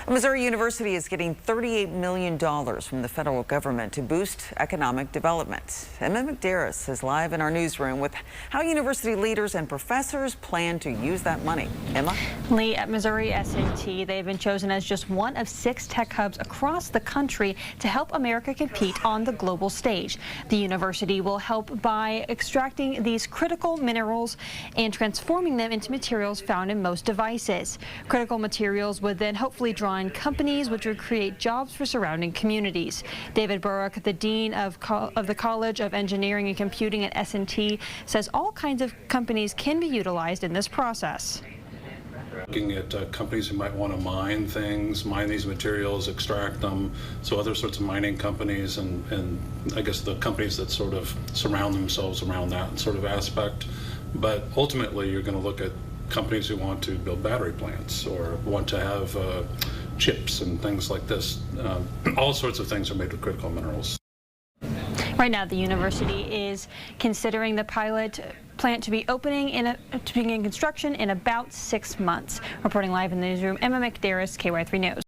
Missouri University is getting $38 million from the federal government to boost economic development. Emma McDarris is live in our newsroom with how university leaders and professors plan to use that money. Emma? Lee, at Missouri S&T, they have been chosen as just one of 6 tech hubs across the country to help America compete on the global stage. The university will help by extracting these critical minerals and transforming them into materials found in most devices. Critical materials would then hopefully draw in companies, which would create jobs for surrounding communities. David Burrock, the dean of the College of Engineering and Computing at S&T, says all kinds of companies can be utilized in this process. Looking at companies who might want to mine things, mine these materials, extract them, so other sorts of mining companies and I guess the companies that sort of surround themselves around that sort of aspect. But ultimately you're going to look at companies who want to build battery plants or want to have chips and things like this. All sorts of things are made with critical minerals. Right now, the university is considering the pilot plant to be opening to begin construction in about 6 months. Reporting live in the newsroom, Emma McDarris, KY3 News.